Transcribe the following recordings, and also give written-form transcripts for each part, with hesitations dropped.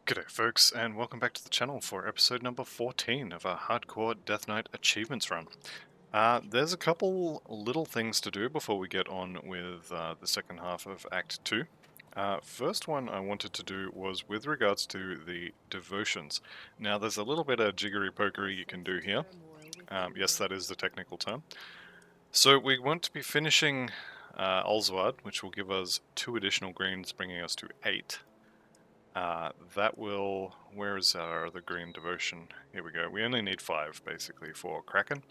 G'day folks, and welcome back to the channel for episode number 14 of our Hardcore Death Knight Achievements run. There's a couple little things to do before we get on with the second half of Act 2. First one I wanted to do was with regards to the devotions. Now there's a little bit of jiggery-pokery you can do here. Yes, that is the technical term. So we want to be finishing Ulzward, which will give us 2 additional greens, bringing us to 8. That will... where is our other green devotion? Here we go. We only need 5, basically, for Kraken.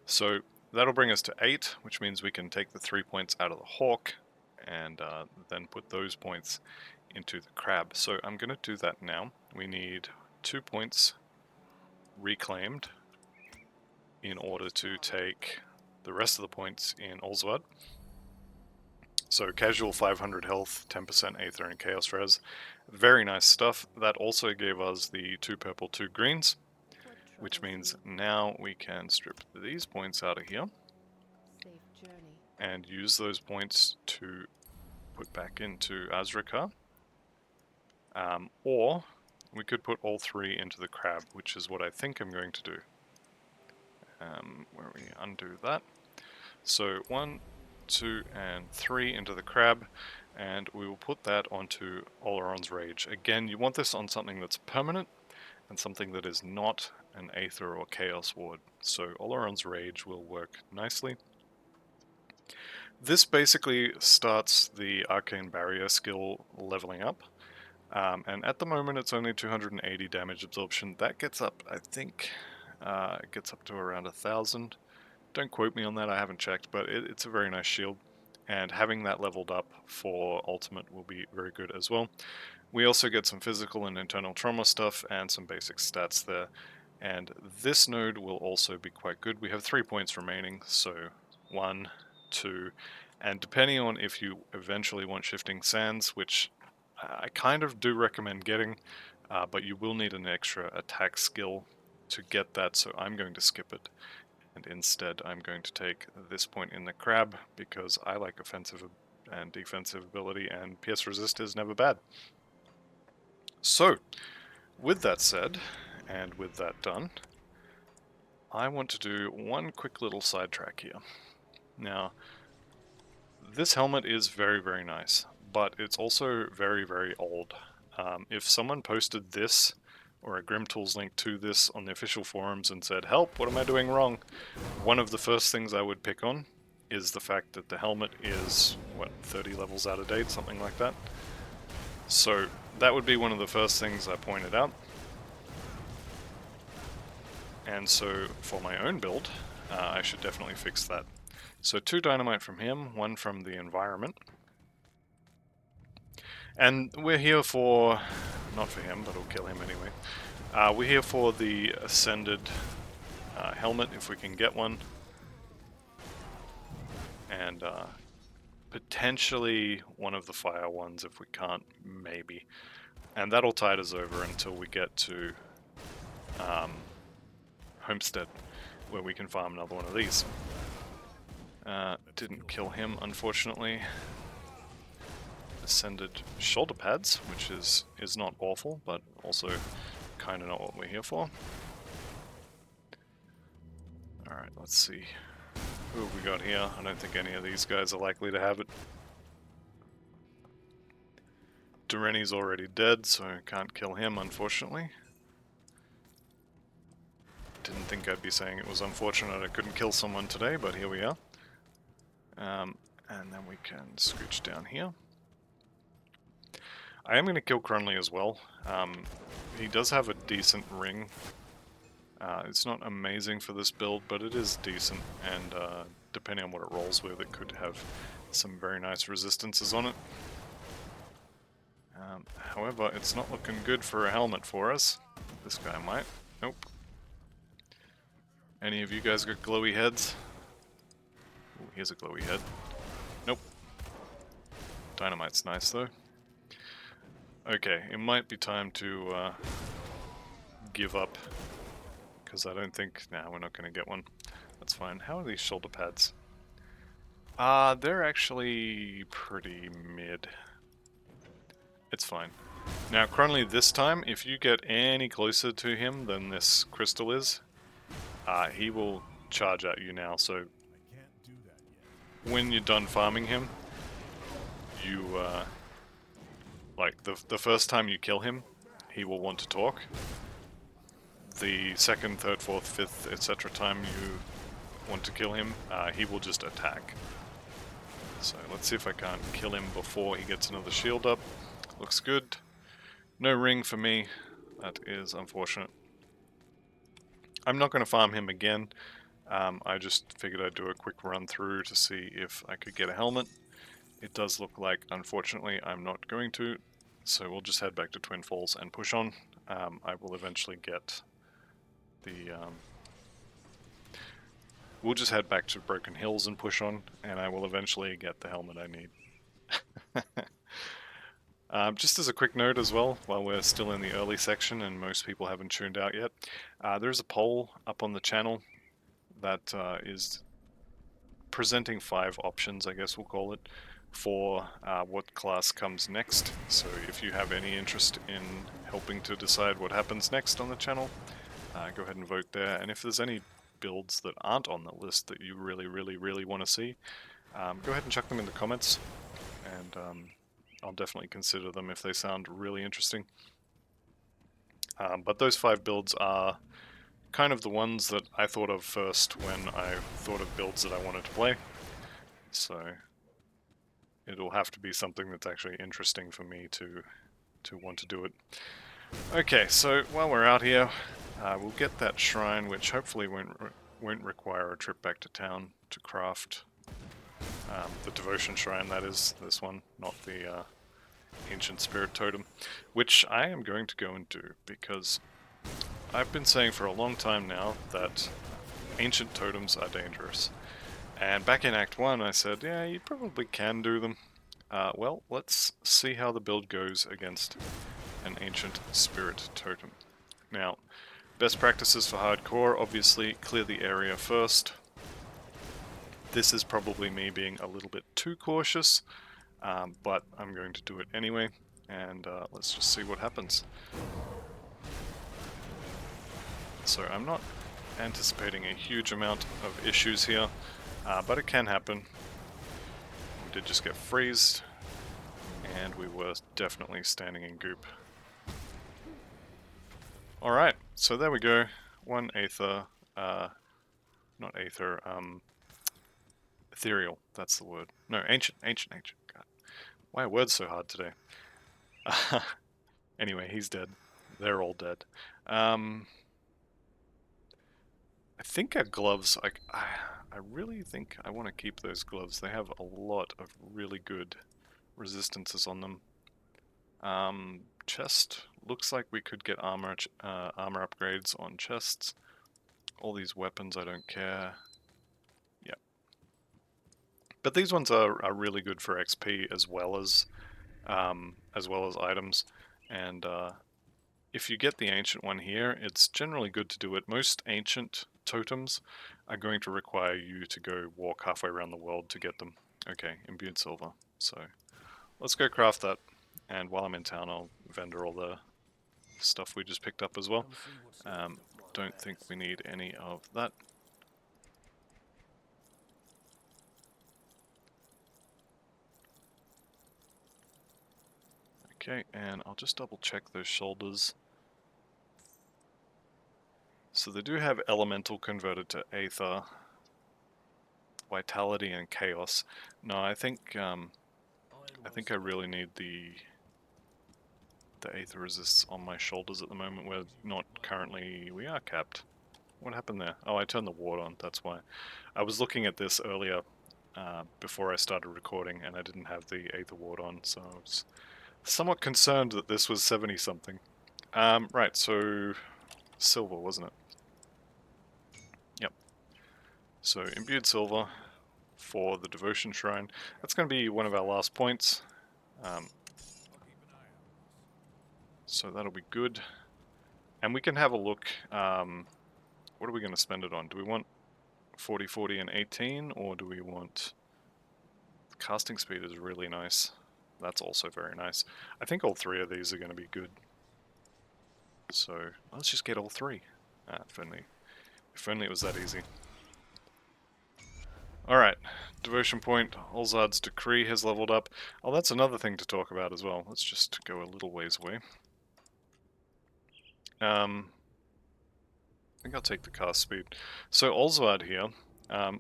So that'll bring us to 8, which means we can take the 3 points out of the Hawk, and then put those points into the Crab. So I'm going to do that now. We need 2 points reclaimed in order to take the rest of the points in Ulzward. So casual 500 health, 10% Aether and Chaos Res. Very nice stuff. That also gave us the 2 purple, 2 greens, which means now we can strip these points out of here and use those points to put back into Azrakar. Or we could put all 3 into the Crab, which is what I think I'm going to do. Where we undo that. So 1, 2, and 3 into the Crab, and we will put that onto Oleron's Rage. Again, you want this on something that's permanent, and something that is not an Aether or Chaos Ward. So Oleron's Rage will work nicely. This basically starts the Arcane Barrier skill leveling up, and at the moment it's only 280 damage absorption. That gets up, I think, it gets up to around 1,000. Don't quote me on that, I haven't checked, but it's a very nice shield, and having that leveled up for Ultimate will be very good as well. We also get some physical and internal trauma stuff and some basic stats there, and this node will also be quite good. We have 3 points remaining, so 1, 2, and depending on if you eventually want Shifting Sands, which I kind of do recommend getting, but you will need an extra attack skill to get that, so I'm going to skip it. And instead I'm going to take this point in the Crab, because I like offensive and defensive ability, and PS Resist is never bad. So, with that said, and with that done, I want to do one quick little sidetrack here. Now, this helmet is very, very nice, but it's also very, very old. If someone posted this, or a Grim Tools link to this on the official forums and said, "Help, what am I doing wrong?" one of the first things I would pick on is the fact that the helmet is, what, 30 levels out of date, something like that. So that would be one of the first things I pointed out. And so for my own build, I should definitely fix that. So 2 dynamite from him, 1 from the environment. And we're here for, not for him, but I'll kill him anyway. We're here for the Ascended helmet, if we can get one. And potentially one of the fire ones if we can't, maybe. And that'll tide us over until we get to Homestead, where we can farm another one of these. Didn't kill him, unfortunately. Ascended shoulder pads, which is not awful, but also kind of not what we're here for. Alright, let's see. Who have we got here? I don't think any of these guys are likely to have it. Dureni's already dead, so I can't kill him, unfortunately. Didn't think I'd be saying it was unfortunate I couldn't kill someone today, but here we are. And then we can scooch down here. I am going to kill Crunley as well. He does have a decent ring. It's not amazing for this build, but it is decent, and depending on what it rolls with, it could have some very nice resistances on it. However, it's not looking good for a helmet for us. This guy might. Nope. Any of you guys got glowy heads? Ooh, here's a glowy head. Nope. Dynamite's nice though. Okay, it might be time to give up, because I don't think... Nah, we're not going to get one. That's fine. How are these shoulder pads? They're actually pretty mid. It's fine. Now, Cronley, this time, if you get any closer to him than this crystal is, he will charge at you now. So when you're done farming him, you like the first time you kill him, he will want to talk. The second, third, fourth, fifth, etc. time you want to kill him, he will just attack. So let's see if I can't kill him before he gets another shield up. Looks good. No ring for me. That is unfortunate. I'm not going to farm him again. I just figured I'd do a quick run through to see if I could get a helmet. It does look like, unfortunately, I'm not going to. So we'll just head back to Twin Falls and push on. I will eventually get the... we'll just head back to Broken Hills and push on, and I will eventually get the helmet I need. Just as a quick note as well, while we're still in the early section and most people haven't tuned out yet, there's a poll up on the channel that is presenting 5 options, I guess we'll call it, for what class comes next. So if you have any interest in helping to decide what happens next on the channel, go ahead and vote there. And if there's any builds that aren't on the list that you really want to see, go ahead and chuck them in the comments, and I'll definitely consider them if they sound really interesting. But those 5 builds are kind of the ones that I thought of first when I thought of builds that I wanted to play. So it'll have to be something that's actually interesting for me to want to do it. Okay, so while we're out here, we'll get that shrine, which hopefully won't require a trip back to town to craft. The devotion shrine, that is, this one, not the ancient spirit totem, which I am going to go and do, because I've been saying for a long time now that ancient totems are dangerous. And back in Act 1 I said, yeah, you probably can do them. Well, let's see how the build goes against an ancient spirit totem. Now, best practices for hardcore, obviously clear the area first. This is probably me being a little bit too cautious, but I'm going to do it anyway, and let's just see what happens. So I'm not anticipating a huge amount of issues here, but it can happen. We did just get freezed, and we were definitely standing in goop. Alright, so there we go. 1 Aether, not Aether, Ethereal, that's the word. No, Ancient. God, why are words so hard today? Anyway, he's dead. They're all dead. I think our gloves, I really think I want to keep those gloves. They have a lot of really good resistances on them. Chest, looks like we could get armor upgrades on chests. All these weapons, I don't care. Yep. But these ones are really good for XP as well as items. And if you get the ancient one here, it's generally good to do it. Most ancient totems are going to require you to go walk halfway around the world to get them. Okay, imbued silver. So let's go craft that. And while I'm in town, I'll vendor all the stuff we just picked up as well. Don't think we need any of that. Okay, and I'll just double check those shoulders. So they do have elemental converted to Aether, Vitality, and Chaos. No, I think I really need the Aether resists on my shoulders at the moment. We're not currently... we are capped. What happened there? Oh, I turned the ward on, that's why. I was looking at this earlier before I started recording, and I didn't have the Aether ward on, so I was somewhat concerned that this was 70-something. Right, so... silver, wasn't it? Yep. So, imbued silver for the devotion shrine. That's going to be one of our last points. So that'll be good. And we can have a look. What are we going to spend it on? Do we want 40, 40, and 18? Or do we want... casting speed is really nice. That's also very nice. I think all three of these are going to be good. So let's just get all three. If only it was that easy. Alright, Devotion Point, Olzard's Decree has leveled up. Oh, that's another thing to talk about as well. Let's just go a little ways away. I think I'll take the cast speed. So Olzard here,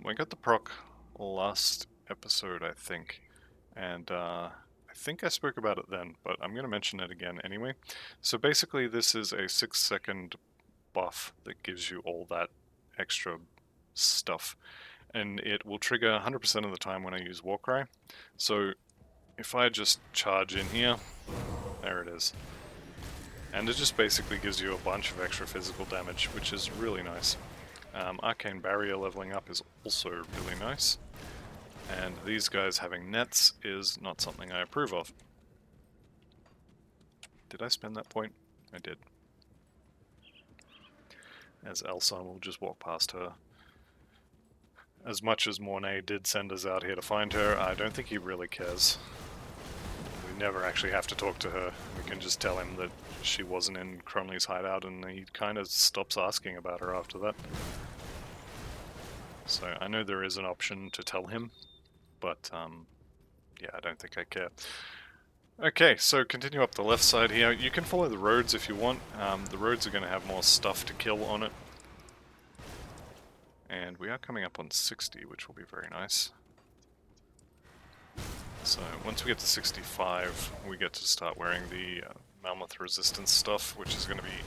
we got the proc last episode, I think. And I think I spoke about it then, but I'm going to mention it again anyway. So basically this is a 6-second buff that gives you all that extra stuff. And it will trigger 100% of the time when I use Warcry. So if I just charge in here, there it is. And it just basically gives you a bunch of extra physical damage, which is really nice. Arcane Barrier leveling up is also really nice. And these guys having nets is not something I approve of. Did I spend that point? I did. As Elsa will just walk past her. As much as Mornay did send us out here to find her, I don't think he really cares. We never actually have to talk to her. We can just tell him that she wasn't in Cronley's hideout, and he kind of stops asking about her after that. So I know there is an option to tell him, but yeah, I don't think I care. Okay, so continue up the left side here. You can follow the roads if you want. The roads are going to have more stuff to kill on it. And we are coming up on 60, which will be very nice. So once we get to 65, we get to start wearing the Mammoth Resistance stuff, which is going to be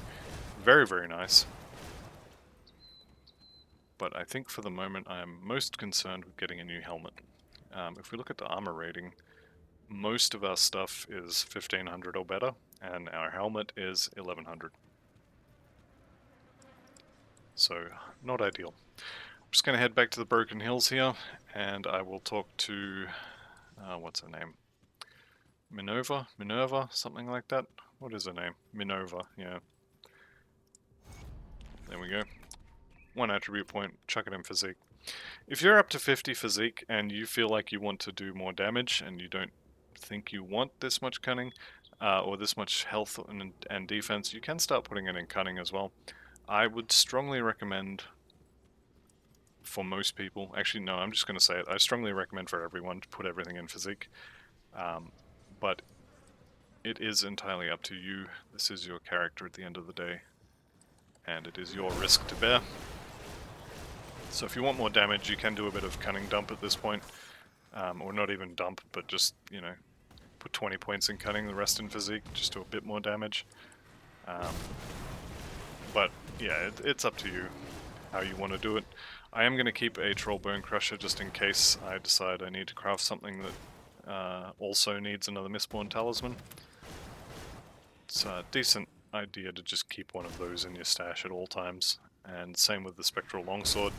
very, very nice. But I think for the moment I am most concerned with getting a new helmet. If we look at the armor rating, most of our stuff is 1500 or better, and our helmet is 1100. So, not ideal. I'm just going to head back to the Broken Hills here, and I will talk to, what's her name? Minerva? Something like that? What is her name? Minerva, yeah. There we go. 1 attribute point, chuck it in physique. If you're up to 50 physique and you feel like you want to do more damage and you don't think you want this much cunning or this much health and defense, you can start putting it in cunning as well. I would strongly recommend for most people, actually no, I'm just going to say it, I strongly recommend for everyone to put everything in physique, but it is entirely up to you. This is your character at the end of the day, and it is your risk to bear. So if you want more damage, you can do a bit of cunning dump at this point, or not even dump, but just, you know, put 20 points in cunning, the rest in physique, just do a bit more damage. But yeah, it's up to you how you want to do it. I am going to keep a Troll Bone Crusher just in case I decide I need to craft something that also needs another Mistborn Talisman. It's a decent idea to just keep one of those in your stash at all times. And same with the Spectral Longsword.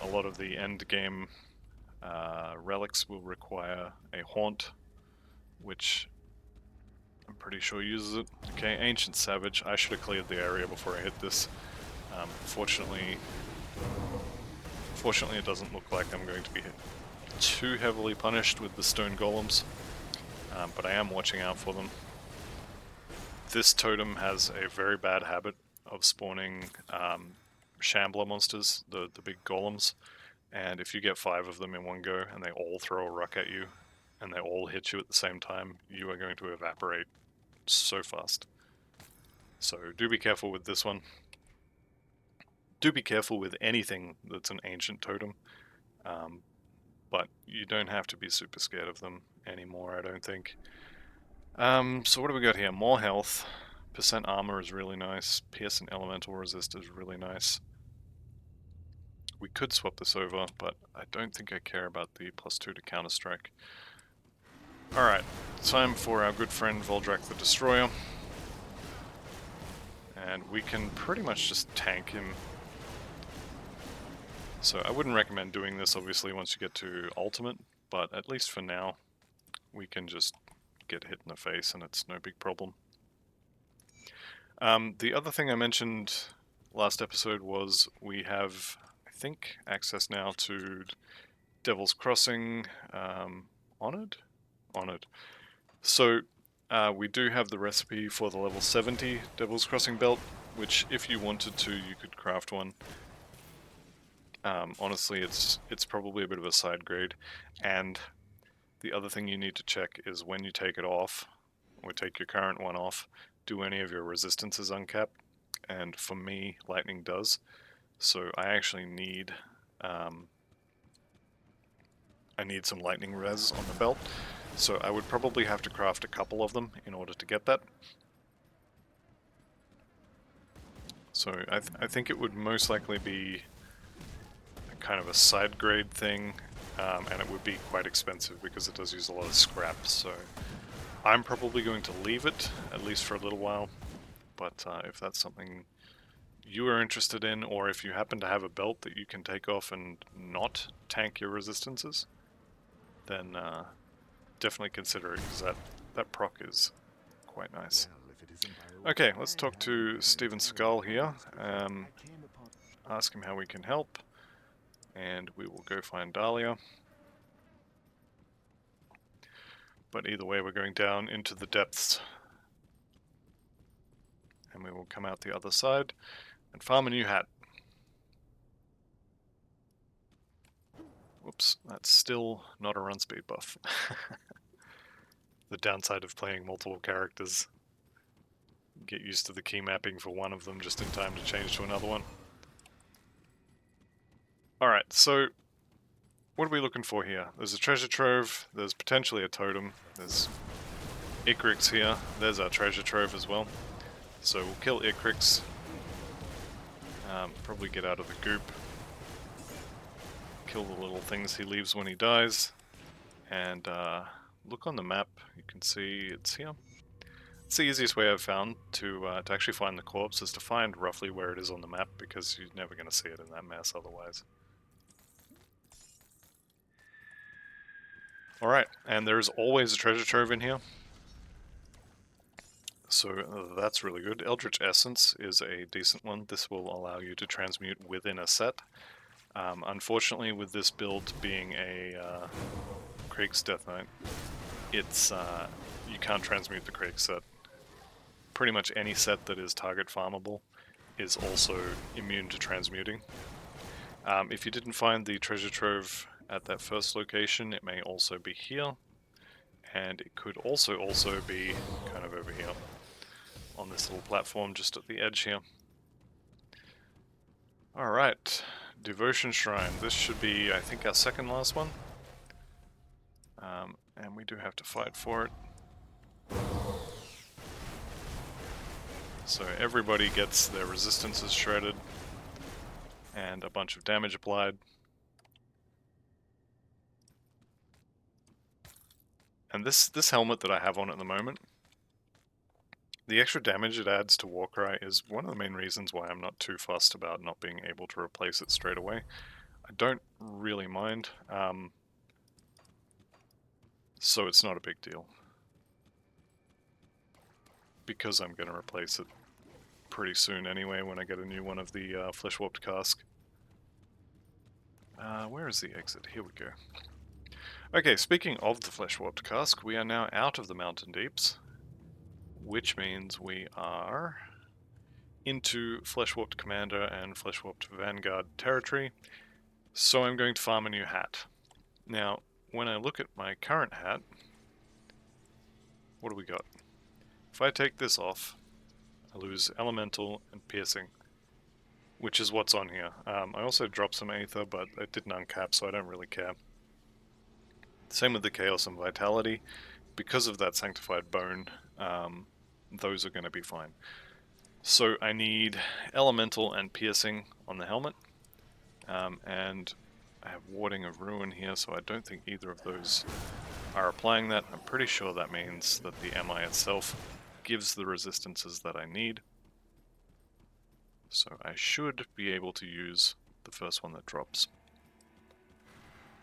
A lot of the end game relics will require a Haunt, which I'm pretty sure uses it. Okay, Ancient Savage. I should have cleared the area before I hit this. Fortunately it doesn't look like I'm going to be too heavily punished with the stone golems, but I am watching out for them. This totem has a very bad habit of spawning Shambler monsters, the big golems, and if you get 5 of them in one go and they all throw a ruck at you and they all hit you at the same time, you are going to evaporate so fast. So do be careful with this one. Do be careful with anything that's an ancient totem, but you don't have to be super scared of them anymore, I don't think. So what do we got here? More health. Percent armor is really nice. Pierce and elemental resist is really nice. We could swap this over, but I don't think I care about the +2 to counter strike. Alright, time for our good friend Voldrak the Destroyer. And we can pretty much just tank him. So I wouldn't recommend doing this obviously once you get to ultimate, but at least for now we can just get hit in the face and it's no big problem. The other thing I mentioned last episode was we have, I think, access now to Devil's Crossing, Honored? Honored. So we do have the recipe for the level 70 Devil's Crossing belt, which if you wanted to, you could craft one. Honestly, it's probably a bit of a side grade, and the other thing you need to check is when you take it off, or take your current one off, do any of your resistances uncap? And for me, lightning does. So I actually need I need some lightning res on the belt. So I would probably have to craft a couple of them in order to get that. So I think it would most likely be kind of a side grade thing, and it would be quite expensive because it does use a lot of scrap. So I'm probably going to leave it, at least for a little while. But if that's something you are interested in, or if you happen to have a belt that you can take off and not tank your resistances, then definitely consider it, because that proc is quite nice. Okay, let's talk to Steven Seagal here. Ask him how we can help, and we will go find Dahlia. But either way, we're going down into the depths, and we will come out the other side and farm a new hat. Whoops, that's still not a run speed buff. The downside of playing multiple characters. Get used to the key mapping for one of them just in time to change to another one. Alright, so what are we looking for here? There's a treasure trove, there's potentially a totem, there's Icrix here, there's our treasure trove as well. So we'll kill Icrix, probably get out of the goop, kill the little things he leaves when he dies, and look on the map, you can see it's here. It's the easiest way I've found to actually find the corpse, is to find roughly where it is on the map, because you're never going to see it in that mess otherwise. Alright, and there's always a treasure trove in here. So that's really good. Eldritch Essence is a decent one. This will allow you to transmute within a set. Unfortunately, with this build being a Krieg's Death Knight, it's you can't transmute the Krieg set. Pretty much any set that is target farmable is also immune to transmuting. If you didn't find the treasure trove at that first location, it may also be here, and it could also be kind of over here on this little platform just at the edge here. Alright, Devotion Shrine. This should be, I think, our second last one. And we do have to fight for it. So everybody gets their resistances shredded and a bunch of damage applied. And this helmet that I have on at the moment, the extra damage it adds to Warcry is one of the main reasons why I'm not too fussed about not being able to replace it straight away. I don't really mind, so it's not a big deal. Because I'm going to replace it pretty soon anyway when I get a new one of the Flesh Warped Cask. Where is the exit? Here we go. Okay, speaking of the Flesh Warped Cask, we are now out of the Mountain Deeps, which means we are into Flesh Warped Commander and Flesh Warped Vanguard territory, so I'm going to farm a new hat. Now, when I look at my current hat, what do we got? If I take this off, I lose Elemental and Piercing, which is what's on here. I also dropped some Aether, but it didn't uncap, so I don't really care. Same with the Chaos and Vitality. Because of that Sanctified Bone, those are going to be fine. So I need Elemental and Piercing on the helmet, and I have Warding of Ruin here, so I don't think either of those are applying that. I'm pretty sure that means that the MI itself gives the resistances that I need. So I should be able to use the first one that drops.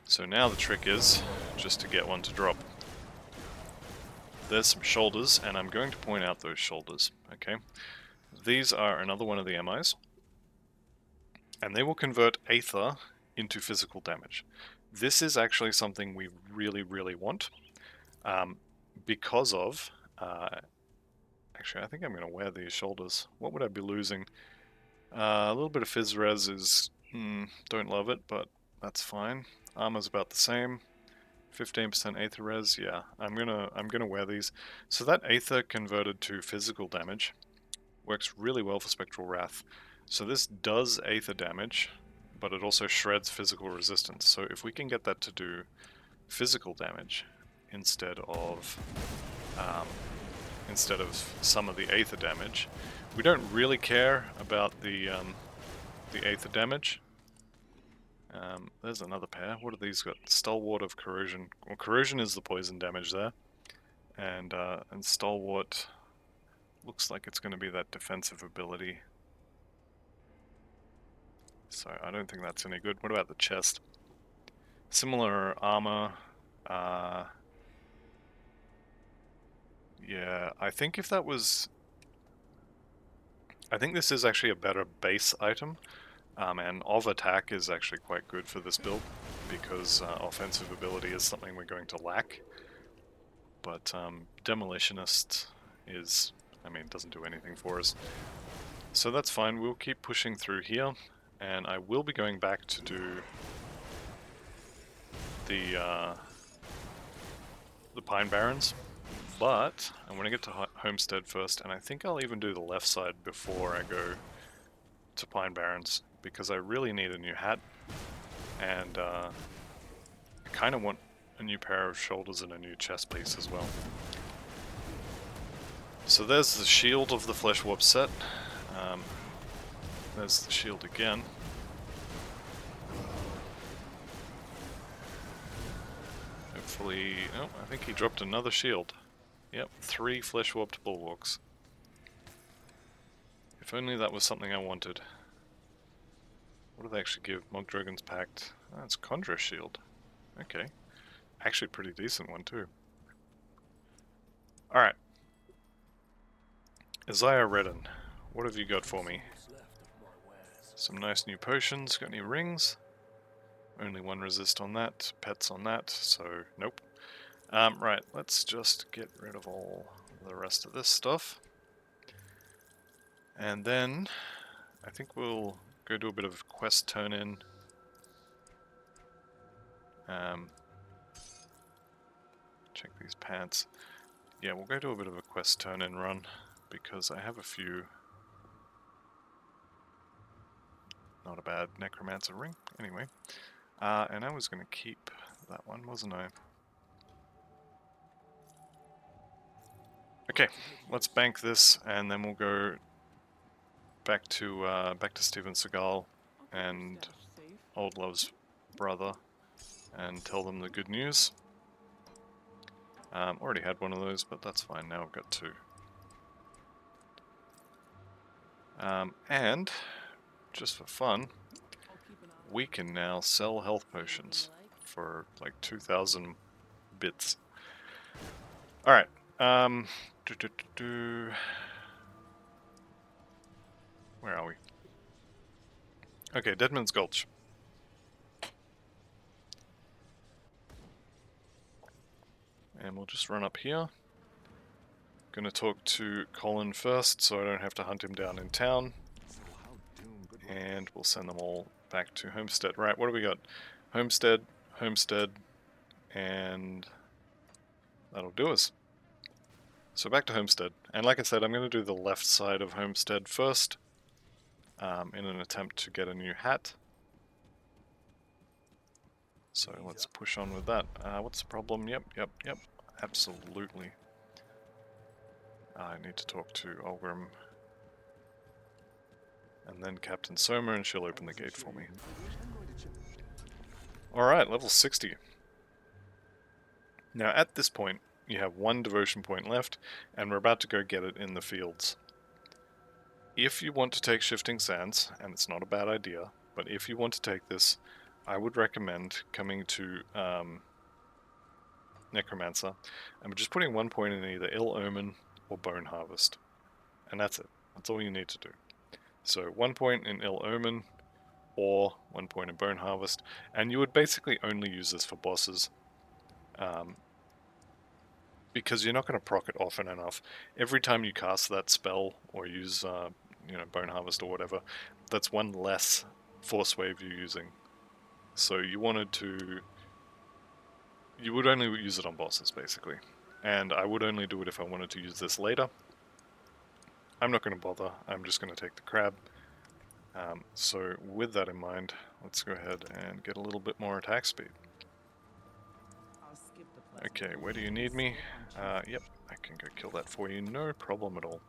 So now the trick is just to get one to drop. There's some shoulders, and I'm going to point out those shoulders, okay? These are another one of the MIs, and they will convert Aether into physical damage. This is actually something we really, really want, because of... actually, I think I'm going to wear these shoulders. What would I be losing? A little bit of Phys Res is... don't love it, but that's fine. Armor's about the same. 15% Aether Res, yeah. I'm gonna wear these. So that Aether converted to physical damage works really well for Spectral Wrath. So this does Aether damage, but it also shreds physical resistance. So if we can get that to do physical damage instead of some of the Aether damage, we don't really care about the Aether damage. There's another pair. What have these got? Stalwart of Corrosion. Well, Corrosion is the poison damage there. And Stalwart looks like it's going to be that defensive ability. So I don't think that's any good. What about the chest? Similar armor. Yeah, I think if that was... I think this is actually a better base item. And of attack is actually quite good for this build, because offensive ability is something we're going to lack. But Demolitionist is, I mean, doesn't do anything for us. So that's fine, we'll keep pushing through here, and I will be going back to do the Pine Barrens, but I want to get to Homestead first, and I think I'll even do the left side before I go to Pine Barrens, because I really need a new hat, and I kind of want a new pair of shoulders and a new chest piece as well. So there's the shield of the Flesh Warp set. There's the shield again. Hopefully... oh, I think he dropped another shield. Yep, 3 Flesh Warped Bulwarks. If only that was something I wanted. What do they actually give? Mogdragon's Pact. Oh, it's Conjurer Shield. Okay. Actually pretty decent one too. Alright. Isaiah Redden, what have you got for me? Some nice new potions. Got any rings? Only 1 resist on that. Pets on that, so nope. Right, let's just get rid of all the rest of this stuff. And then I think we'll go do a bit of quest turn-in. Check these pants. Yeah, we'll go do a bit of a quest turn-in run, because I have a few... not a bad Necromancer ring, anyway. And I was going to keep that one, wasn't I? Okay, let's bank this, and then we'll go back to Steven Seagal and Old Love's brother, and tell them the good news. Already had one of those, but that's fine. Now I've got 2. And just for fun, we can now sell health potions for like 2,000 bits. Alright. Where are we? Okay, Deadman's Gulch. And we'll just run up here. Gonna talk to Colin first, so I don't have to hunt him down in town. And we'll send them all back to Homestead. Right, what do we got? Homestead, Homestead, and that'll do us. So back to Homestead. And like I said, I'm going to do the left side of Homestead first, in an attempt to get a new hat. So let's push on with that. What's the problem? Yep, absolutely. I need to talk to Olgrim. And then Captain Soma, and she'll open the gate for me. Alright, level 60. Now at this point, you have 1 devotion point left, and we're about to go get it in the fields. If you want to take Shifting Sands, and it's not a bad idea, but if you want to take this, I would recommend coming to Necromancer, and just putting 1 point in either Ill Omen or Bone Harvest. And that's it. That's all you need to do. So 1 point in Ill Omen, or 1 point in Bone Harvest, and you would basically only use this for bosses. because you're not going to proc it often enough. Every time you cast that spell or use, Bone Harvest or whatever, that's one less Force Wave you're using. So you would only use it on bosses, basically. And I would only do it if I wanted to use this later. I'm not going to bother, I'm just going to take the crab. So with that in mind, let's go ahead and get a little bit more attack speed. Okay, where do you need me? Yep, I can go kill that for you, no problem at all.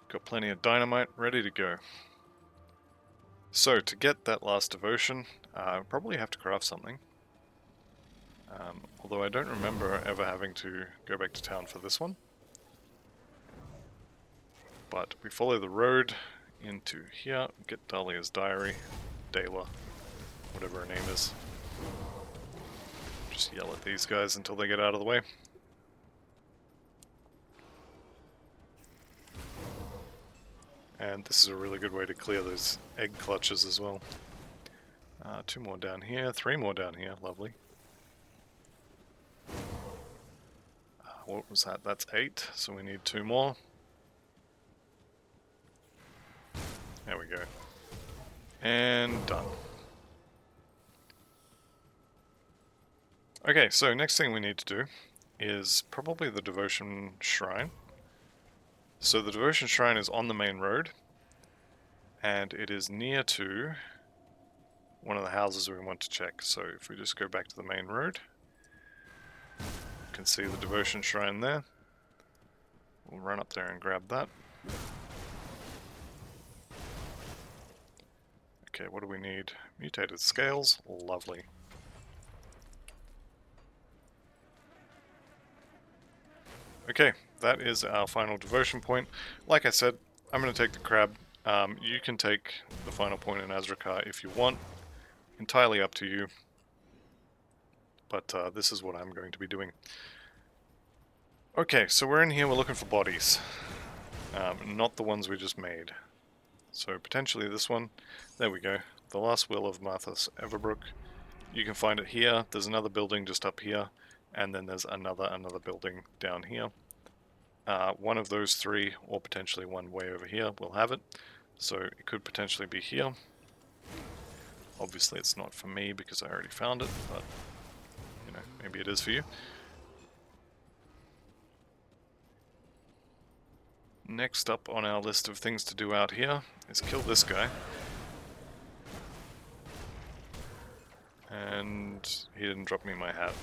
Got plenty of dynamite ready to go. So, to get that last devotion, I probably have to craft something. Although I don't remember ever having to go back to town for this one. But we follow the road into here, get Dahlia's diary, Dayla, whatever her name is. Just yell at these guys until they get out of the way. And this is a really good way to clear those egg clutches as well. 2 more down here, 3 more down here, lovely. What was that? That's 8, so we need 2 more. There we go. And done. Okay, so next thing we need to do is probably the Devotion Shrine. So the Devotion Shrine is on the main road, and it is near to one of the houses we want to check. So if we just go back to the main road, you can see the Devotion Shrine there. We'll run up there and grab that. Okay, what do we need? Mutated scales, lovely. Okay, that is our final devotion point. Like I said, I'm going to take the crab. You can take the final point in Azrakar if you want. Entirely up to you. But this is what I'm going to be doing. Okay, so we're in here, we're looking for bodies. Not the ones we just made. So potentially this one. There we go. The Last Will of Marthas Everbrook. You can find it here. There's another building just up here. And then there's another building down here. One of those 3, or potentially one way over here, will have it. So it could potentially be here. Obviously it's not for me because I already found it, but maybe it is for you. Next up on our list of things to do out here is kill this guy. And he didn't drop me my hat.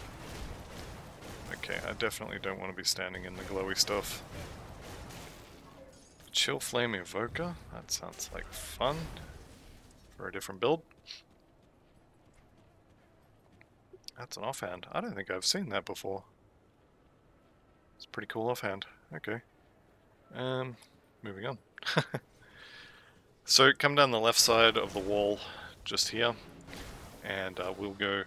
Okay, I definitely don't want to be standing in the glowy stuff. Chill Flame Evoker? That sounds like fun. For a different build. That's an offhand. I don't think I've seen that before. It's pretty cool offhand. Okay. Moving on. So come down the left side of the wall just here. And we'll go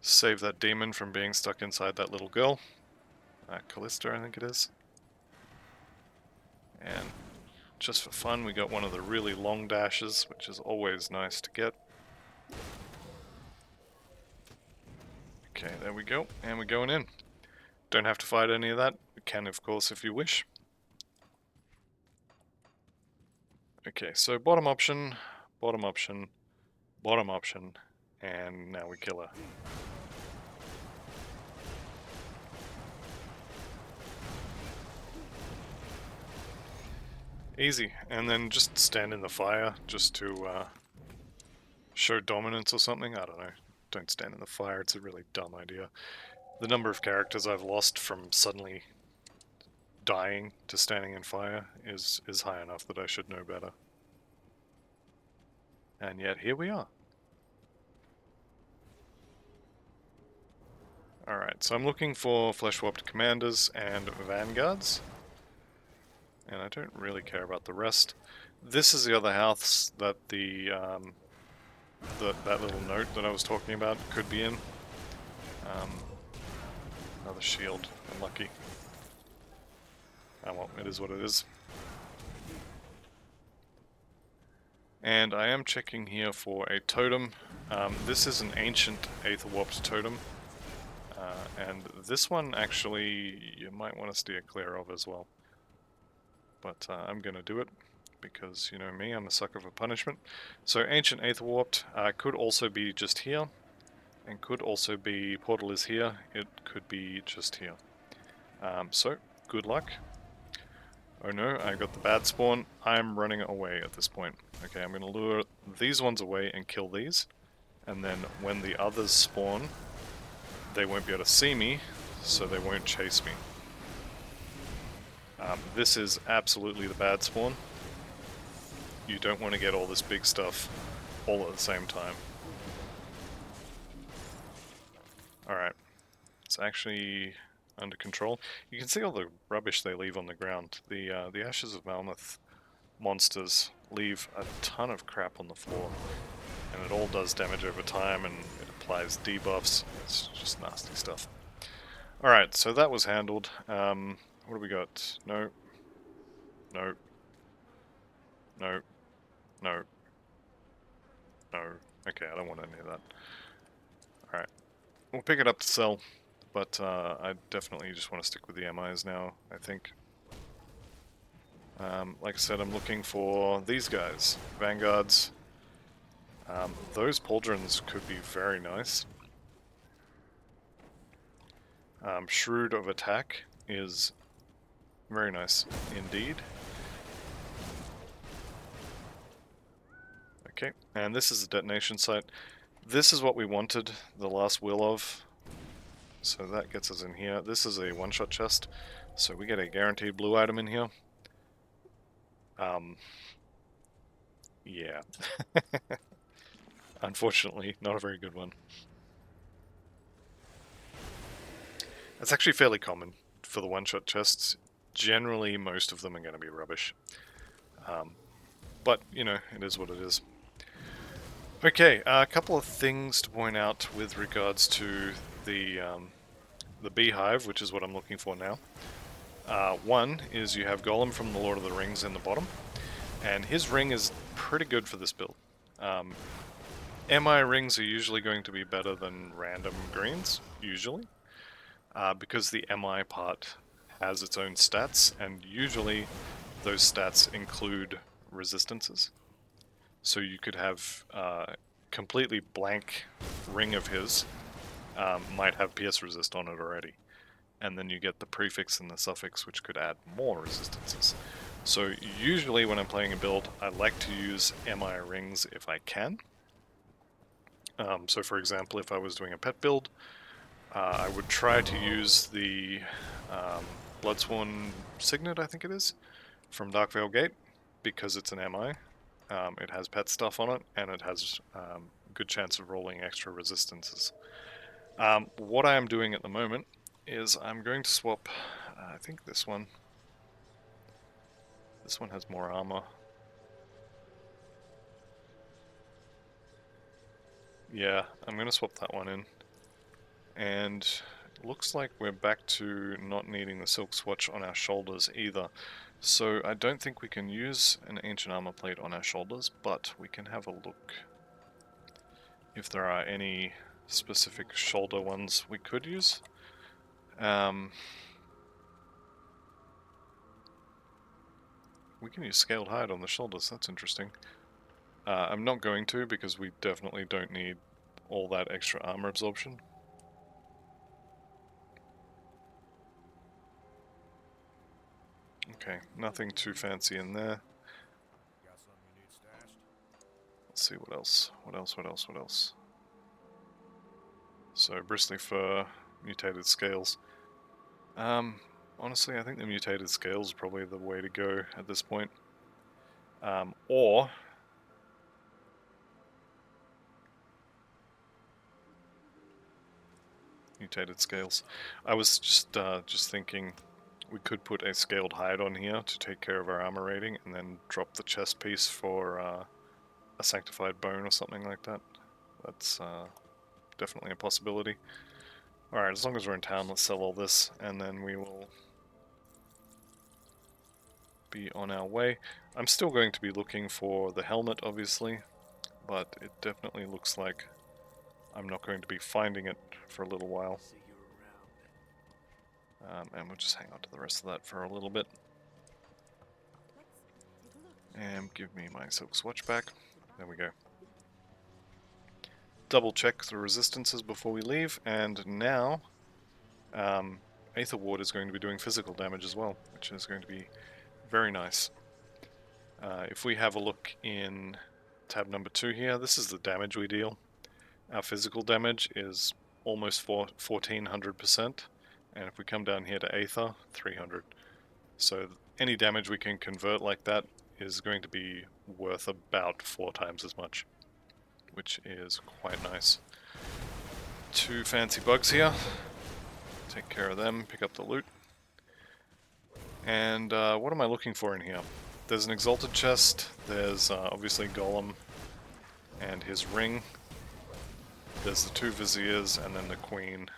save that demon from being stuck inside that little girl. Callista, I think it is. And just for fun, we got one of the really long dashes, which is always nice to get. Okay, there we go. And we're going in. Don't have to fight any of that. You can, of course, if you wish. Okay, so bottom option, bottom option, bottom option, and now we kill her. Easy, and then just stand in the fire just to show dominance or something. I don't know. Don't stand in the fire, it's a really dumb idea. The number of characters I've lost from suddenly dying to standing in fire is high enough that I should know better. And yet here we are. Alright, so I'm looking for flesh-warped commanders and vanguards. And I don't really care about the rest. This is the other house that that little note that I was talking about could be in. Another shield. Unlucky. Oh well, it is what it is. And I am checking here for a totem. This is an ancient Aether Warped totem. And this one, actually, you might want to steer clear of as well. But I'm going to do it, because you know me, I'm a sucker for punishment. So Ancient Aether Warped could also be just here, and could also be Portal is here, it could be just here. So, good luck. Oh no, I got the bad spawn. I'm running away at this point. Okay, I'm going to lure these ones away and kill these. And then when the others spawn, they won't be able to see me, so they won't chase me. This is absolutely the bad spawn. You don't want to get all this big stuff all at the same time. Alright, it's actually under control. You can see all the rubbish they leave on the ground. The Ashes of Mammoth monsters leave a ton of crap on the floor, and it all does damage over time, and it applies debuffs. It's just nasty stuff. Alright, so that was handled. What do we got? No. No. No. No. No. Okay, I don't want any of that. Alright. We'll pick it up to sell, but I definitely just want to stick with the MIs now, I think. Like I said, I'm looking for these guys. Vanguards. Those pauldrons could be very nice. Shrewd of Attack is very nice indeed. Okay, and this is the detonation site. This is what we wanted, the last will of. So that gets us in here. This is a one-shot chest, so we get a guaranteed blue item in here. Yeah. Unfortunately, not a very good one. That's actually fairly common for the one-shot chests. Generally, most of them are going to be rubbish. But, you know, it is what it is. Okay, a couple of things to point out with regards to the beehive, which is what I'm looking for now. One is you have Golem from the Lord of the Rings in the bottom, and his ring is pretty good for this build. MI rings are usually going to be better than random greens, usually, because the MI part has its own stats, and usually those stats include resistances. So you could have completely blank ring of his, might have PS resist on it already. And then you get the prefix and the suffix, which could add more resistances. So usually when I'm playing a build, I like to use MI rings if I can. So for example, if I was doing a pet build, I would try to use the Bloodsworn Signet, I think it is, from Darkvale Gate, because it's an MI. It has pet stuff on it, and it has good chance of rolling extra resistances. What I am doing at the moment is I'm going to swap, I think this one. This one has more armor. Yeah, I'm going to swap that one in. And it looks like we're back to not needing the silk swatch on our shoulders either. So I don't think we can use an ancient armor plate on our shoulders, but we can have a look if there are any specific shoulder ones we could use. We can use scaled hide on the shoulders, that's interesting. I'm not going to, because we definitely don't need all that extra armor absorption. Okay, nothing too fancy in there. Let's see what else. What else? So, bristly fur, mutated scales. Honestly, I think the mutated scales is probably the way to go at this point. Or mutated scales. I was just thinking we could put a scaled hide on here to take care of our armor rating, and then drop the chest piece for a sanctified bone or something like that. That's definitely a possibility. Alright, as long as we're in town, let's sell all this, and then we will be on our way. I'm still going to be looking for the helmet, obviously, but it definitely looks like I'm not going to be finding it for a little while. And we'll just hang on to the rest of that for a little bit. And give me my silk swatch back. There we go. Double check the resistances before we leave, and now Aether Ward is going to be doing physical damage as well, which is going to be very nice. If we have a look in tab number 2 here, this is the damage we deal. Our physical damage is almost 1400%, and if we come down here to Aether, 300. So any damage we can convert like that is going to be worth about 4 times as much, which is quite nice. 2 fancy bugs here. Take care of them, pick up the loot. And what am I looking for in here? There's an exalted chest, there's obviously Golem and his ring. There's the 2 viziers and then the queen.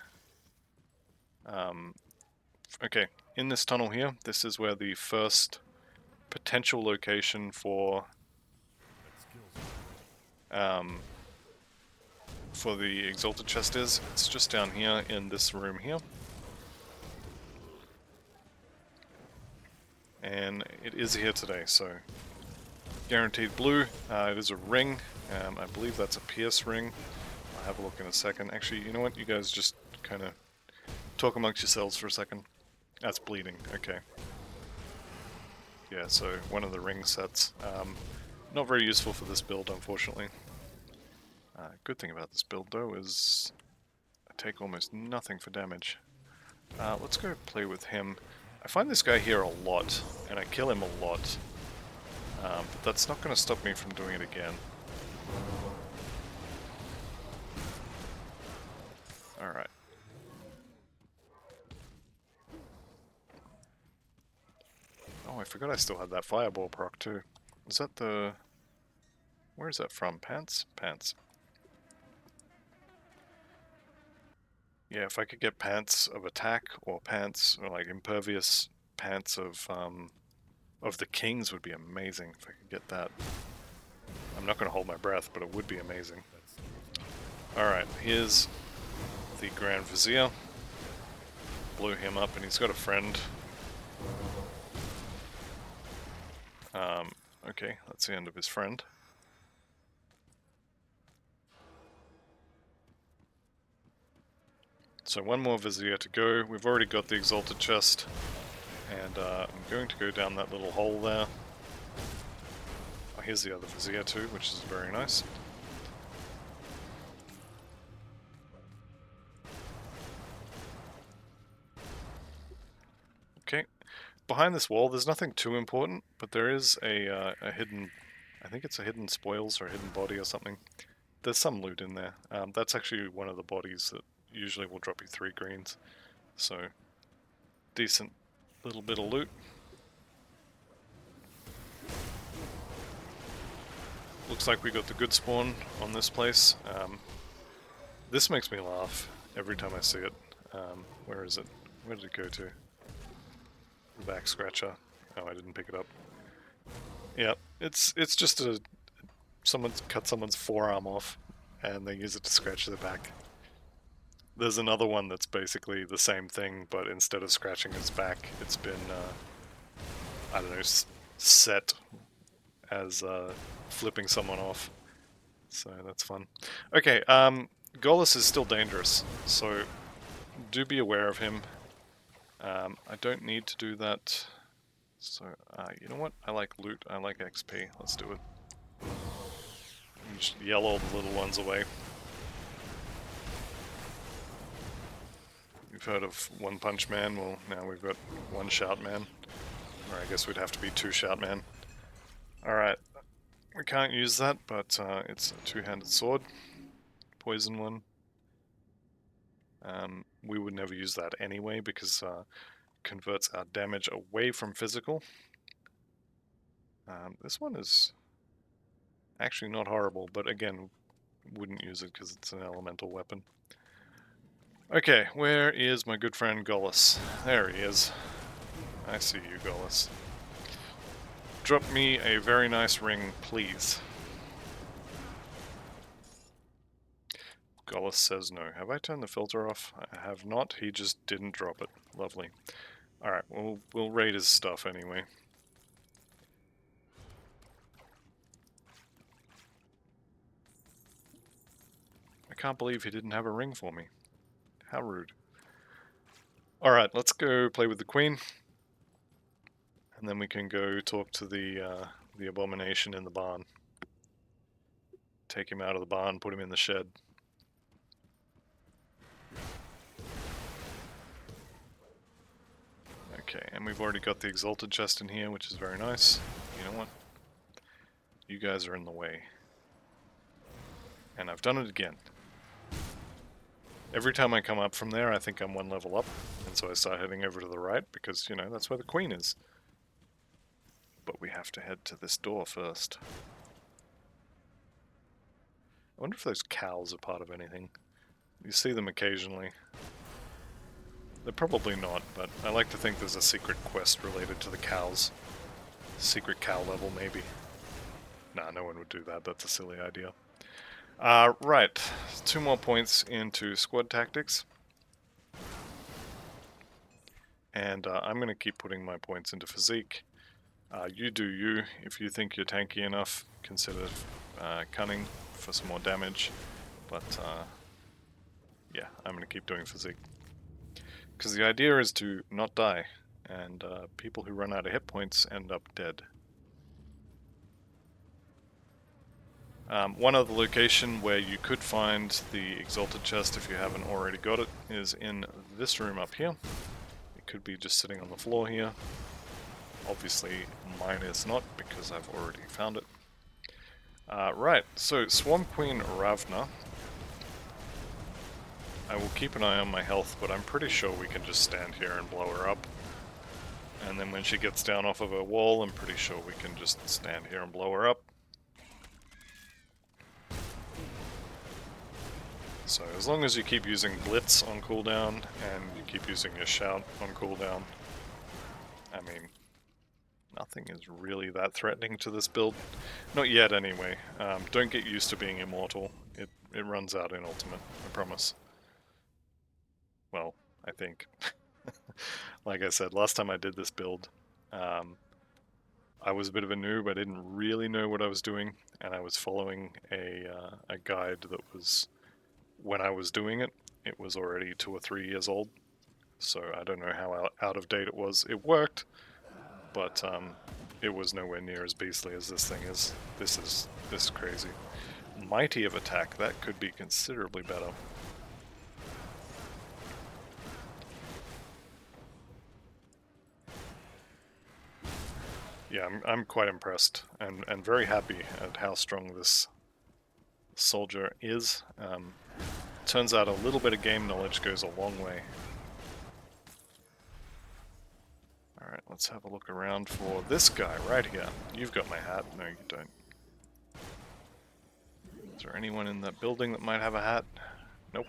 Okay, in this tunnel here, this is where the first potential location for the exalted chest is. It's just down here in this room here. And it is here today, so guaranteed blue. It is a ring. I believe that's a pierce ring. I'll have a look in a second. Actually, you know what? You guys just kind of talk amongst yourselves for a second. That's bleeding. Okay. Yeah, so one of the ring sets. Not very useful for this build, unfortunately. Good thing about this build, though, is I take almost nothing for damage. Let's go play with him. I find this guy here a lot, and I kill him a lot. But that's not going to stop me from doing it again. Alright. Oh, I forgot I still had that fireball proc too. Is that the... Where is that from? Pants? Pants. Yeah, if I could get pants of attack, or pants, or like impervious pants of the kings would be amazing if I could get that. I'm not going to hold my breath, but it would be amazing. Alright, here's the Grand Vizier. Blew him up, and he's got a friend. Okay, that's the end of his friend. So one more Vizier to go. We've already got the Exalted Chest, and I'm going to go down that little hole there. Oh, here's the other Vizier too, which is very nice. Okay, behind this wall there's nothing too important, but there is a hidden, I think it's a hidden spoils or a hidden body or something. There's some loot in there. That's actually one of the bodies that usually will drop you 3 greens. So, decent little bit of loot. Looks like we got the good spawn on this place. This makes me laugh every time I see it. Where is it? Where did it go to? Back scratcher. Oh, I didn't pick it up. Yeah, it's just someone's cut someone's forearm off, and they use it to scratch their back. There's another one that's basically the same thing, but instead of scratching its back, it's been, I don't know, set as flipping someone off. So that's fun. Okay, Golas is still dangerous, so do be aware of him. I don't need to do that. So, you know what? I like loot, I like XP. Let's do it. Just yell all the little ones away. You've heard of One Punch Man? Well, now we've got One Shout Man. Or I guess we'd have to be Two Shout Man. Alright. We can't use that, but it's a 2-handed sword. Poison one. We would never use that anyway, because converts our damage away from physical. This one is actually not horrible, but again, wouldn't use it because it's an elemental weapon. Okay, where is my good friend Golas? There he is. I see you, Golas. Drop me a very nice ring, please. Gullis says no. Have I turned the filter off? I have not. He just didn't drop it. Lovely. Alright, we'll raid his stuff anyway. I can't believe he didn't have a ring for me. How rude. Alright, let's go play with the queen. And then we can go talk to the abomination in the barn. Take him out of the barn, put him in the shed. Okay, and we've already got the exalted chest in here, which is very nice. You know what? You guys are in the way. And I've done it again. Every time I come up from there, I think I'm one level up, and so I start heading over to the right, because, you know, that's where the queen is. But we have to head to this door first. I wonder if those cows are part of anything. You see them occasionally. They're probably not, but I like to think there's a secret quest related to the cows. Secret cow level, maybe. Nah, no one would do that, that's a silly idea. Right, 2 more points into squad tactics. And I'm going to keep putting my points into physique. You do you. If you think you're tanky enough, consider cunning for some more damage. But yeah, I'm going to keep doing physique. Because the idea is to not die, and people who run out of hit points end up dead. One other location where you could find the Exalted Chest if you haven't already got it is in this room up here. It could be just sitting on the floor here. Obviously mine is not because I've already found it. Right, so Swamp Queen Ravna. I will keep an eye on my health, but I'm pretty sure we can just stand here and blow her up. And then when she gets down off of her wall, I'm pretty sure we can just stand here and blow her up. So as long as you keep using Blitz on cooldown, and you keep using your Shout on cooldown, I mean, nothing is really that threatening to this build. Not yet, anyway. Don't get used to being immortal. It runs out in Ultimate, I promise. Well, I think. Like I said, last time I did this build, I was a bit of a noob. I didn't really know what I was doing, and I was following a guide that was, when I was doing it, it was already 2 or 3 years old. So I don't know how out of date it was. It worked, but it was nowhere near as beastly as this thing is. This is crazy. Mighty of attack, that could be considerably better. Yeah, I'm quite impressed and very happy at how strong this soldier is. Turns out a little bit of game knowledge goes a long way. Alright, let's have a look around for this guy right here. You've got my hat. No, you don't. Is there anyone in that building that might have a hat? Nope.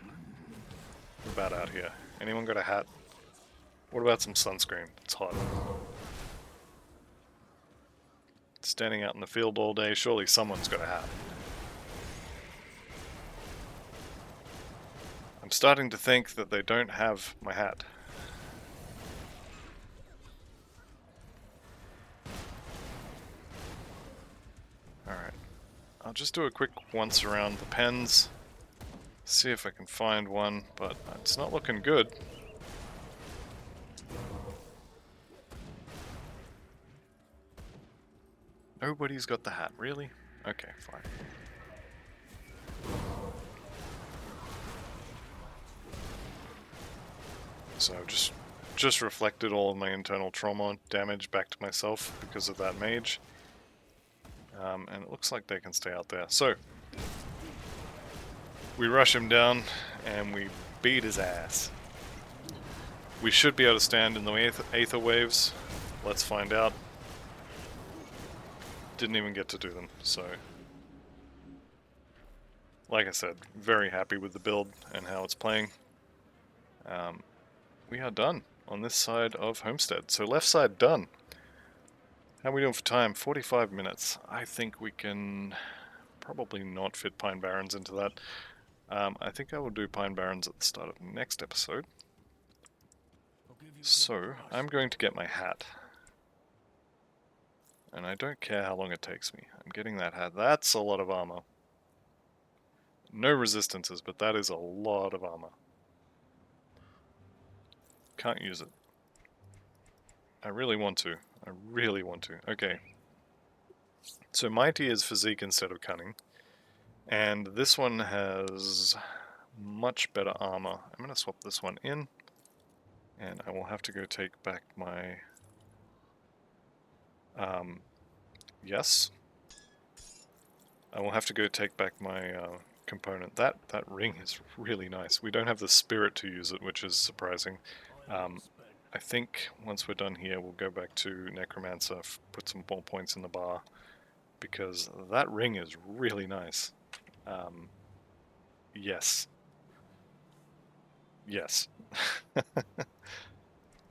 What about out here? Anyone got a hat? What about some sunscreen? It's hot. Standing out in the field all day, surely someone's got a hat. I'm starting to think that they don't have my hat. Alright. I'll just do a quick once around the pens. See if I can find one, but it's not looking good. Nobody's got the hat, really? Okay, fine. So I've just reflected all of my internal trauma damage back to myself because of that mage. And it looks like they can stay out there. So, we rush him down and we beat his ass. We should be able to stand in the Aether Waves. Let's find out. Didn't even get to do them, so... Like I said, very happy with the build and how it's playing. We are done on this side of Homestead. So left side done. How are we doing for time? 45 minutes. I think we can probably not fit Pine Barrens into that. I think I will do Pine Barrens at the start of next episode. So, I'm going to get my hat. And I don't care how long it takes me. I'm getting that hat. That's a lot of armor. No resistances, but that is a lot of armor. Can't use it. I really want to. I really want to. Okay. So Mighty is physique instead of cunning. And this one has much better armor. I'm going to swap this one in. And I will have to go take back my... yes. I will have to go take back my component. That ring is really nice. We don't have the spirit to use it, which is surprising. I think once we're done here, we'll go back to Necromancer, put some more points in the bar, because that ring is really nice. Yes. Yes.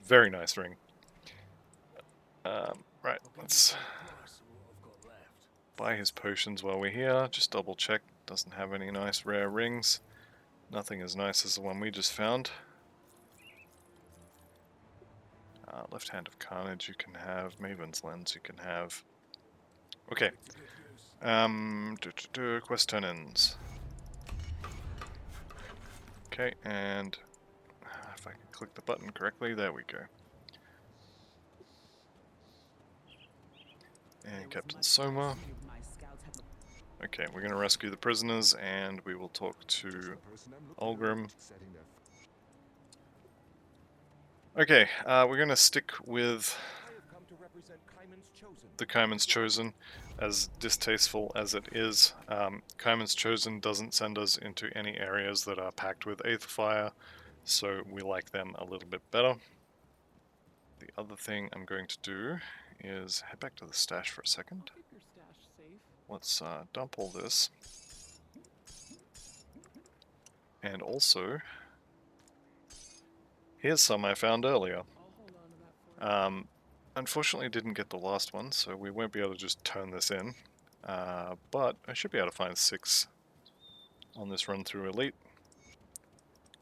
Very nice ring. Right, let's buy his potions while we're here. Just double check. Doesn't have any nice rare rings. Nothing as nice as the one we just found. Left Hand of Carnage you can have. Maven's Lens you can have. Okay. Quest turn-ins. Okay, and if I can click the button correctly, there we go. And Captain Soma. Okay, we're going to rescue the prisoners, and we will talk to Ulgrim. Okay, we're going to stick with the Kaiman's Chosen, as distasteful as it is. Kaiman's Chosen doesn't send us into any areas that are packed with Aetherfire, so we like them a little bit better. The other thing I'm going to do is head back to the stash for a second. Let's dump all this. And also, here's some I found earlier. Unfortunately didn't get the last one, so we won't be able to just turn this in. But I should be able to find 6 on this run through Elite.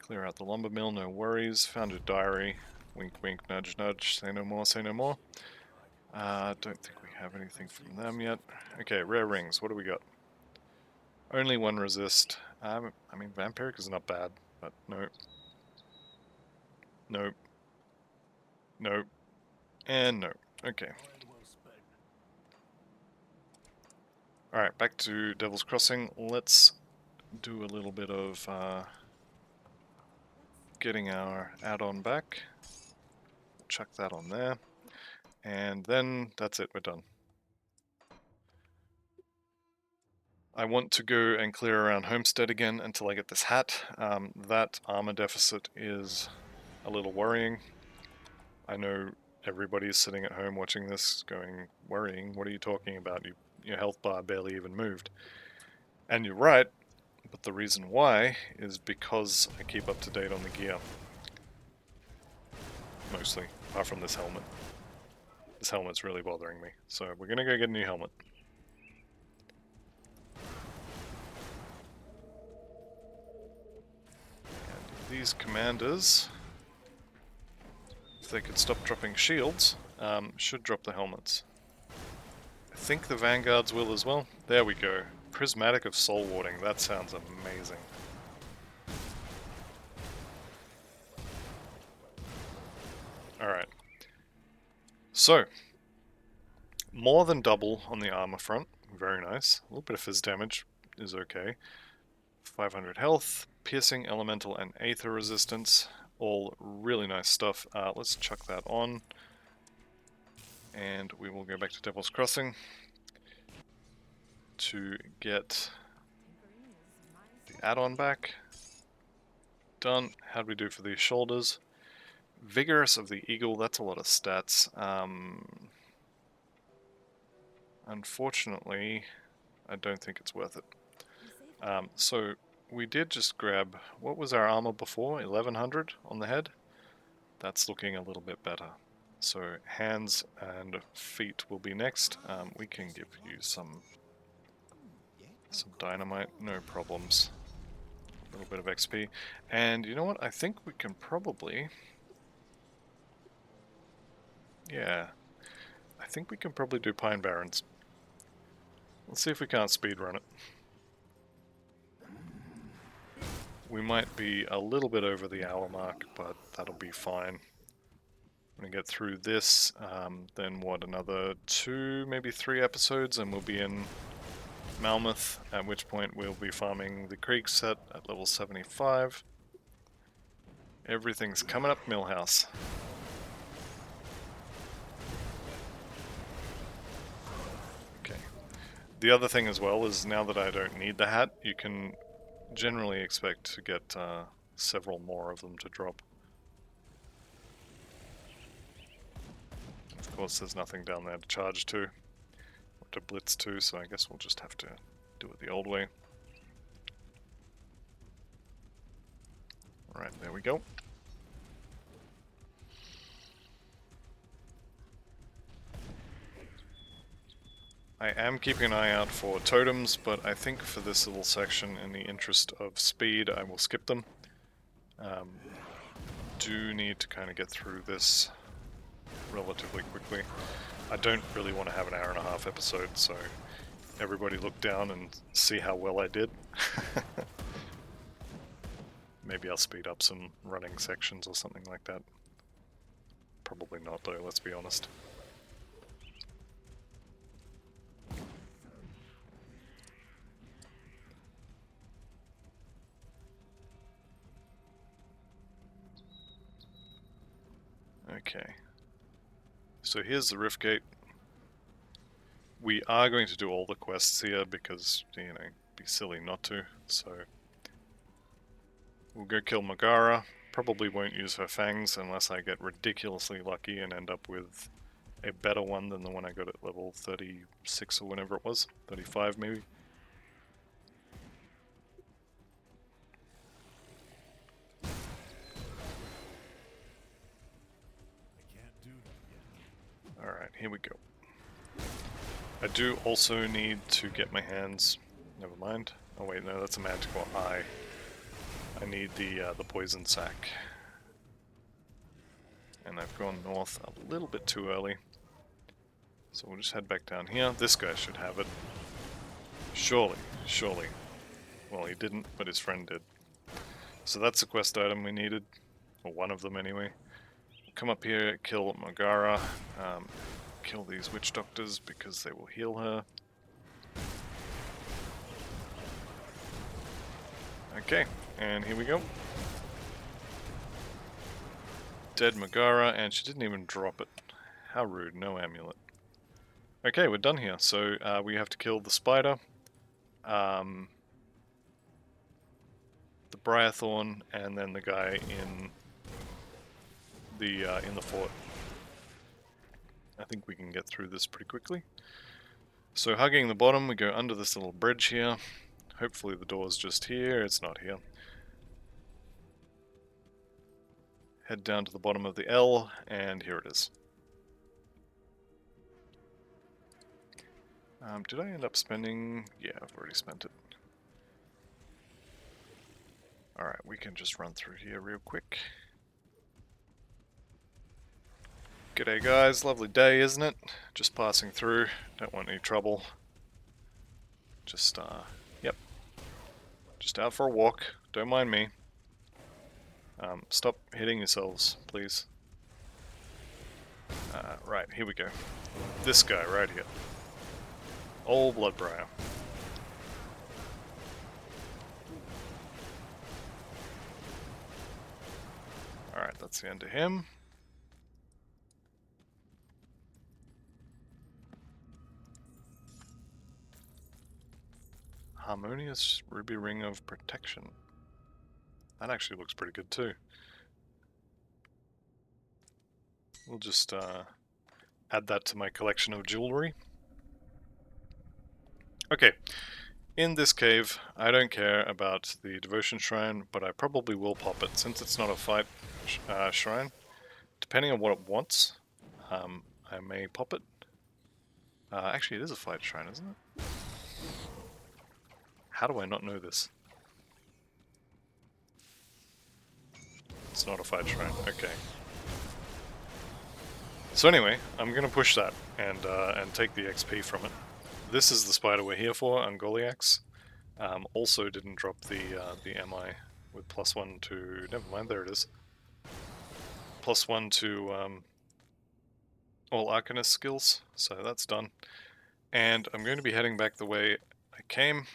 Clear out the lumber mill, no worries. Found a diary. Wink wink, nudge nudge, say no more, say no more. Don't think we have anything from them yet. Okay, rare rings, what do we got? Only 1 resist. I mean, Vampiric is not bad, but no. No. No. And no. Okay. Alright, back to Devil's Crossing. Let's do a little bit of getting our add-on back. Chuck that on there. And then that's it, we're done. I want to go and clear around Homestead again until I get this hat. That armor deficit is a little worrying. I know everybody's sitting at home watching this going, worrying, what are you talking about? Your health bar barely even moved. And you're right, but the reason why is because I keep up to date on the gear. Mostly, apart from this helmet. This helmet's really bothering me, so we're gonna go get a new helmet. And these commanders, if they could stop dropping shields, should drop the helmets. I think the Vanguards will as well. There we go. Prismatic of Soul Warding, that sounds amazing. Alright. So, more than double on the armor front, very nice. A little bit of fizz damage is okay. 500 health, piercing, elemental, and aether resistance, all really nice stuff. Let's chuck that on, and we will go back to Devil's Crossing to get the add-on back. Done. How'd we do for these shoulders? Vigorous of the Eagle, that's a lot of stats. Unfortunately, I don't think it's worth it. So we did just grab, what was our armor before? 1100 on the head? That's looking a little bit better. So hands and feet will be next. We can give you some dynamite, no problems. little bit of XP. And you know what? I think we can probably... Yeah. I think we can probably do Pine Barrens. Let's see if we can't speedrun it. We might be a little bit over the hour mark, but that'll be fine. When we get through this, then what, another 2, maybe 3 episodes, and we'll be in Malmouth, at which point we'll be farming the creek set at level 75. Everything's coming up Millhouse. Okay. The other thing as well is now that I don't need the hat, you can generally expect to get several more of them to drop. Of course, there's nothing down there to charge to, or to blitz to, so I guess we'll just have to do it the old way. Alright, there we go. I am keeping an eye out for totems, but I think for this little section, in the interest of speed, I will skip them. Do need to kind of get through this relatively quickly. I don't really want to have an hour-and-a-half episode, so everybody look down and see how well I did. Maybe I'll speed up some running sections or something like that. Probably not though, let's be honest. Okay. So here's the Rift Gate. We are going to do all the quests here because, you know, it'd be silly not to, so... We'll go kill Megara. Probably won't use her fangs unless I get ridiculously lucky and end up with a better one than the one I got at level 36 or whenever it was. 35 maybe. Alright, here we go. I do also need to get my hands... Never mind. Oh wait, no, that's a magical eye. I need the poison sac. And I've gone north a little bit too early. So we'll just head back down here. This guy should have it. Surely, surely. Well, he didn't, but his friend did. So that's the quest item we needed. Or one of them anyway. Come up here, kill Megara. Kill these witch doctors because they will heal her. Okay, and here we go. Dead Megara, and she didn't even drop it. How rude, no amulet. Okay, we're done here. So we have to kill the spider, the Briarthorn, and then the guy in the fort. I think we can get through this pretty quickly. So hugging the bottom, we go under this little bridge here. Hopefully the door's just here. It's not here. Head down to the bottom of the L, and here it is. Did I end up spending... Yeah, I've already spent it. Alright, we can just run through here real quick. G'day guys, lovely day, isn't it? Just passing through, don't want any trouble. Just, yep. Just out for a walk, don't mind me. Stop hitting yourselves, please. Right, here we go. This guy right here. Old Bloodbriar. Alright, that's the end of him. Harmonious Ruby Ring of Protection. That actually looks pretty good too. We'll just add that to my collection of jewelry. Okay, in this cave, I don't care about the devotion shrine, but I probably will pop it since it's not a fight shrine. Depending on what it wants, I may pop it. Actually, it is a fight shrine, isn't it? How do I not know this? It's not a fight shrine. Okay. So anyway, I'm gonna push that and take the XP from it. This is the spider we're here for, Angoliax. Also didn't drop the MI with +1 to... Never mind, there it is. +1 to all Arcanist skills, so that's done. And I'm going to be heading back the way I came.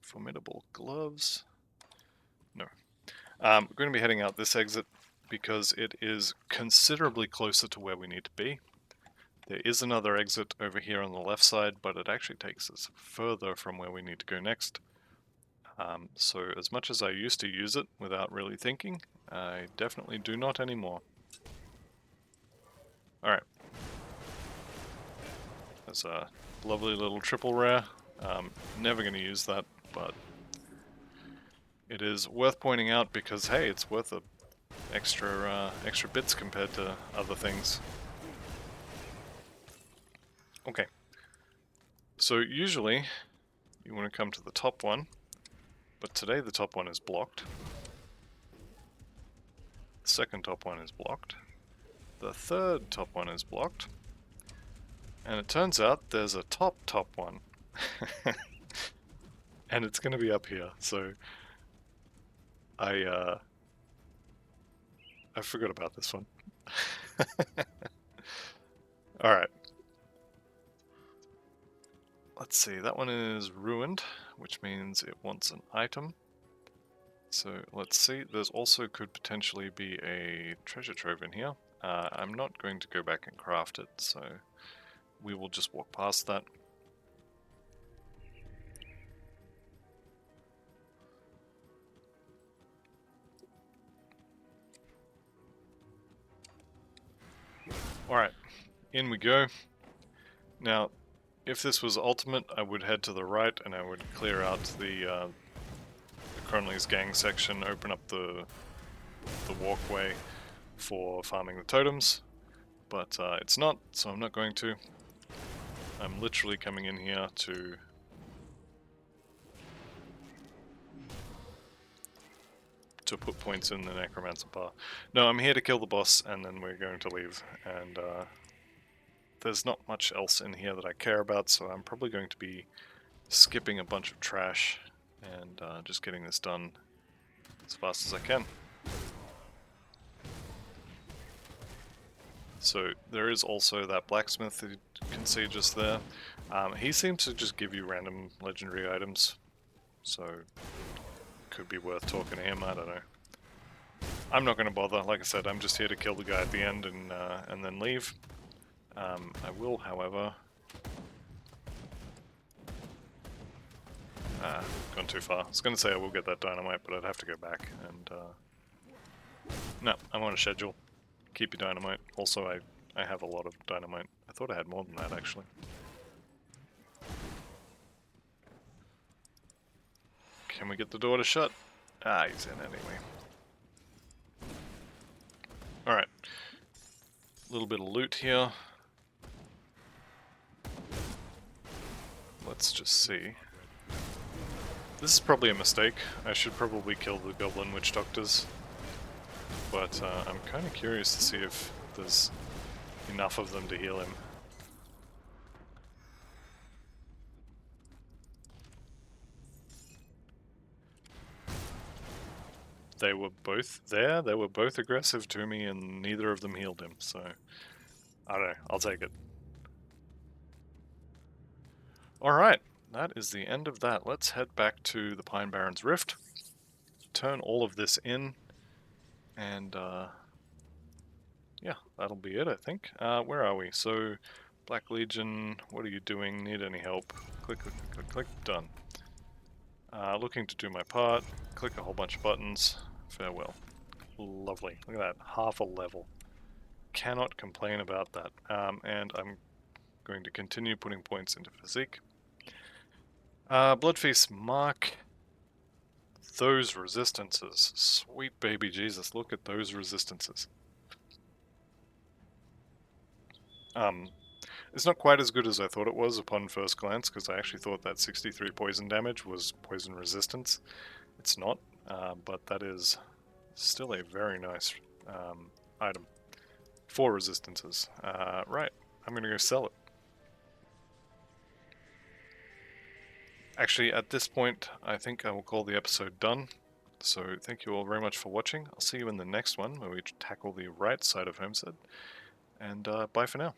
Formidable gloves. No. I'm going to be heading out this exit because it is considerably closer to where we need to be. There is another exit over here on the left side, but it actually takes us further from where we need to go next. So as much as I used to use it without really thinking, I definitely do not anymore. Alright. That's a lovely little triple rare. Never going to use that, but it is worth pointing out because, hey, it's worth a extra bits compared to other things. Okay. So usually you want to come to the top one, but today the top one is blocked. The second top one is blocked. The third top one is blocked. And it turns out there's a top one. And it's going to be up here, so I forgot about this one. Alright. Let's see, that one is ruined, which means it wants an item. So let's see, there's also could potentially be a treasure trove in here. I'm not going to go back and craft it, so we will just walk past that. Alright, in we go. Now, if this was ultimate, I would head to the right and I would clear out the Cronley's gang section, open up the walkway for farming the totems, but it's not, so I'm not going to. I'm literally coming in here to put points in the Necromancer bar. No, I'm here to kill the boss and then we're going to leave, and there's not much else in here that I care about, so I'm probably going to be skipping a bunch of trash and just getting this done as fast as I can. So there is also that blacksmith that you can see just there. He seems to just give you random legendary items, so could be worth talking to him, I don't know. I'm not going to bother, like I said, I'm just here to kill the guy at the end and then leave. I will, however... gone too far. I was going to say I will get that dynamite, but I'd have to go back and... No, I'm on a schedule. Keep your dynamite. Also, I have a lot of dynamite. I thought I had more than that, actually. Can we get the door to shut? Ah, he's in anyway. Alright. A little bit of loot here. Let's just see. This is probably a mistake. I should probably kill the goblin witch doctors. But I'm kind of curious to see if there's enough of them to heal him. They were both there, they were both aggressive to me, and neither of them healed him, so... I don't know, I'll take it. Alright, that is the end of that. Let's head back to the Pine Barrens Rift. Turn all of this in, and yeah, that'll be it, I think. Where are we? So, Black Legion, what are you doing? Need any help? Click, click, click, click, click, done. Looking to do my part, click a whole bunch of buttons, farewell. Lovely, look at that, half a level. Cannot complain about that. And I'm going to continue putting points into physique. Bloodfeast Mark. Those resistances. Sweet baby Jesus, look at those resistances. It's not quite as good as I thought it was upon first glance, because I actually thought that 63 poison damage was poison resistance. It's not, but that is Still a very nice item. 4 resistances. Right, I'm gonna go sell it. Actually, at this point, I think I will call the episode done. So thank you all very much for watching. I'll see you in the next one where we tackle the right side of Homestead. And bye for now.